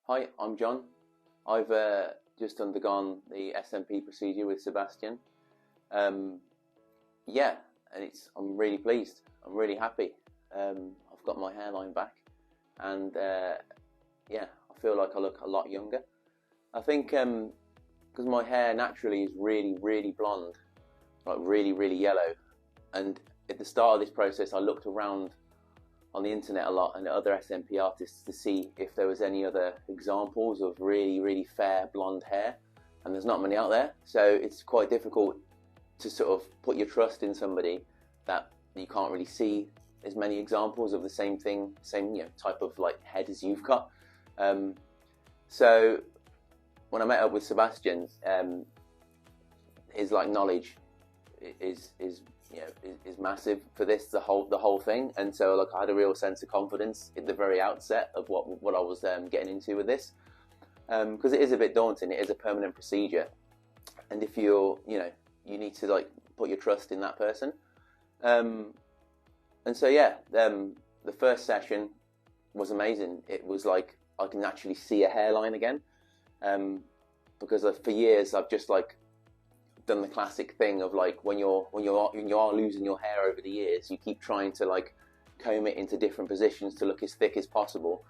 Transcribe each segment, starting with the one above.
Hi, I'm John. I've just undergone the SMP procedure with Sebastian. Um, yeah, and I'm really pleased. I'm really happy. I've got my hairline back, and yeah, I feel like I look a lot younger. I think because my hair naturally is really, really blonde, like really, really yellow. And at the start of this process, I looked around on the internet a lot and other SMP artists to see if there was any other examples of really, really fair blonde hair, and there's not many out there. So it's quite difficult to sort of put your trust in somebody that you can't really see as many examples of the same thing, same type of like head as you've got. So when I met up with Sebastian, his like knowledge is massive for this, the whole thing. And so like I had a real sense of confidence at the very outset of what I was getting into with this, because it is a bit daunting. It is a permanent procedure, and if you need to like put your trust in that person. And so yeah, the first session was amazing. It was like I can actually see a hairline again, because for years I've just like done the classic thing of like when you are losing your hair over the years, you keep trying to like comb it into different positions to look as thick as possible,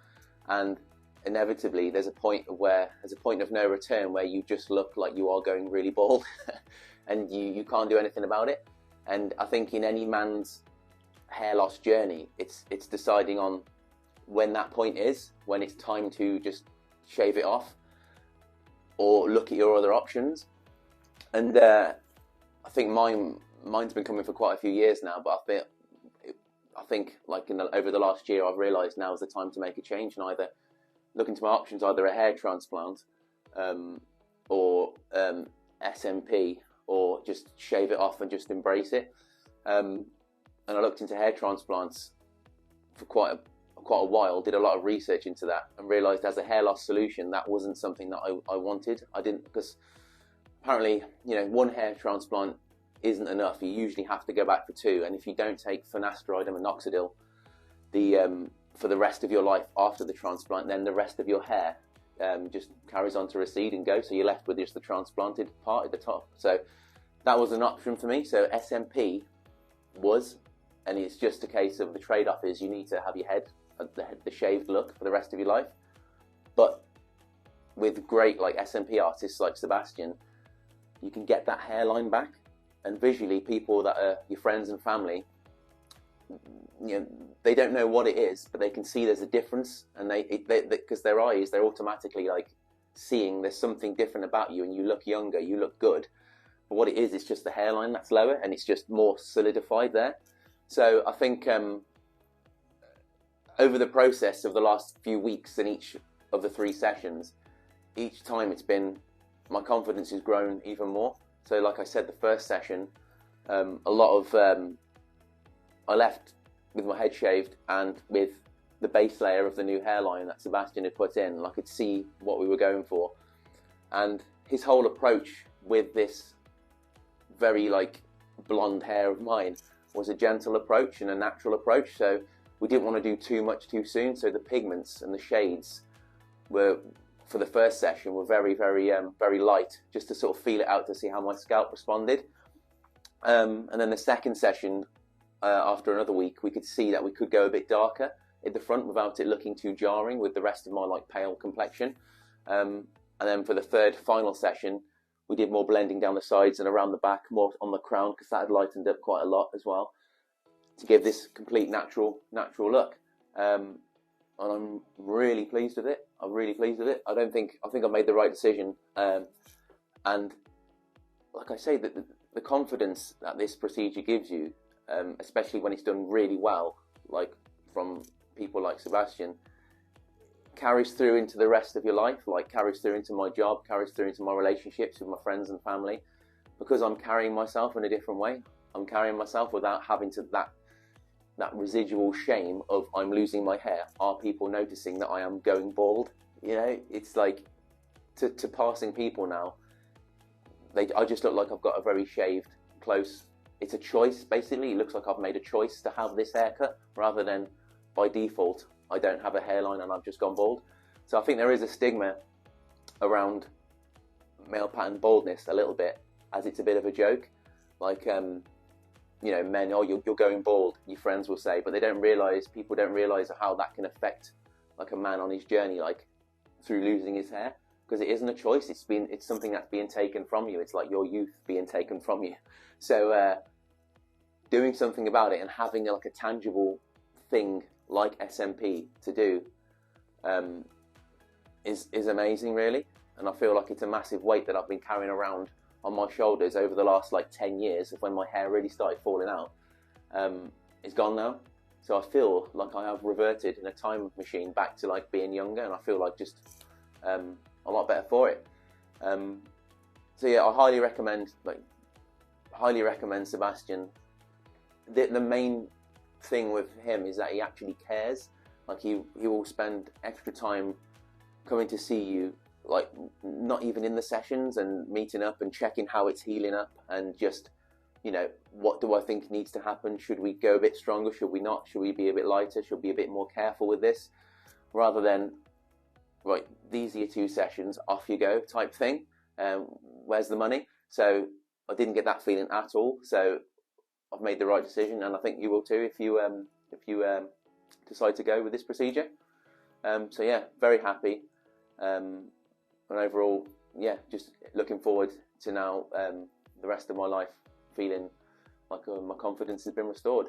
and inevitably there's a point of no return where you just look like you are going really bald and you can't do anything about it. And I think in any man's hair loss journey, it's deciding on when that point is, when it's time to just shave it off or look at your other options. And I think mine's been coming for quite a few years now, but I think like over the last year, I've realised now is the time to make a change and either look into my options, either a hair transplant or SMP, or just shave it off and just embrace it. And I looked into hair transplants for quite a while, did a lot of research into that, and realised as a hair loss solution that wasn't something that I wanted. I didn't, because apparently, one hair transplant isn't enough. You usually have to go back for two, and if you don't take finasteride and minoxidil for the rest of your life after the transplant, then the rest of your hair just carries on to recede and go, so you're left with just the transplanted part at the top. So that was an option for me. So SMP was, and it's just a case of the trade-off is you need to have your head, the shaved look for the rest of your life. But with great like SMP artists like Sebastian, you can get that hairline back, and visually people that are your friends and family, they don't know what it is, but they can see there's a difference, and they because their eyes, they're automatically like seeing there's something different about you, and you look younger, you look good. But what it is, it's just the hairline that's lower, and it's just more solidified there. So I think over the process of the last few weeks in each of the 3 sessions, each time my confidence has grown even more. So like I said, the first session, I left with my head shaved and with the base layer of the new hairline that Sebastian had put in, and I could see what we were going for. And his whole approach with this very like blonde hair of mine was a gentle approach and a natural approach. So we didn't want to do too much too soon. So the pigments and the shades were, for the first session, were very, very, very light, just to sort of feel it out to see how my scalp responded. And then the second session, after another week, we could see that we could go a bit darker at the front without it looking too jarring with the rest of my like pale complexion. And then for the third final session, we did more blending down the sides and around the back, more on the crown, because that had lightened up quite a lot as well, to give this complete natural look. And I'm really pleased with it. I'm really pleased with it. I think I made the right decision. And like I say, the confidence that this procedure gives you, especially when it's done really well, like from people like Sebastian, carries through into the rest of your life, like carries through into my job, carries through into my relationships with my friends and family, because I'm carrying myself in a different way. I'm carrying myself without having to that residual shame of I'm losing my hair. Are people noticing that I am going bald? It's like to passing people now, I just look like I've got a very shaved, close. It's a choice, basically. It looks like I've made a choice to have this haircut rather than by default I don't have a hairline and I've just gone bald. So I think there is a stigma around male pattern baldness a little bit, as it's a bit of a joke. Like, you know, men, oh, you're going bald, your friends will say, but they don't realise, people don't realise how that can affect like a man on his journey, like through losing his hair, because it isn't a choice. It's something that's being taken from you. It's like your youth being taken from you. So doing something about it and having like a tangible thing like SMP to do is amazing, really. And I feel like it's a massive weight that I've been carrying around on my shoulders over the last like 10 years of when my hair really started falling out. It's gone now. So I feel like I have reverted in a time machine back to like being younger, and I feel like just a lot better for it. So yeah, I highly recommend Sebastian. The main thing with him is that he actually cares. Like he will spend extra time coming to see you, like not even in the sessions, and meeting up and checking how it's healing up, and just, you know, what do I think needs to happen? Should we go a bit stronger? Should we not? Should we be a bit lighter? Should we be a bit more careful with this? Rather than, right, these are your 2 sessions, off you go type thing. Where's the money? So I didn't get that feeling at all. So I've made the right decision, and I think you will too if you decide to go with this procedure. So yeah, very happy. And overall, yeah, just looking forward to now the rest of my life feeling like my confidence has been restored.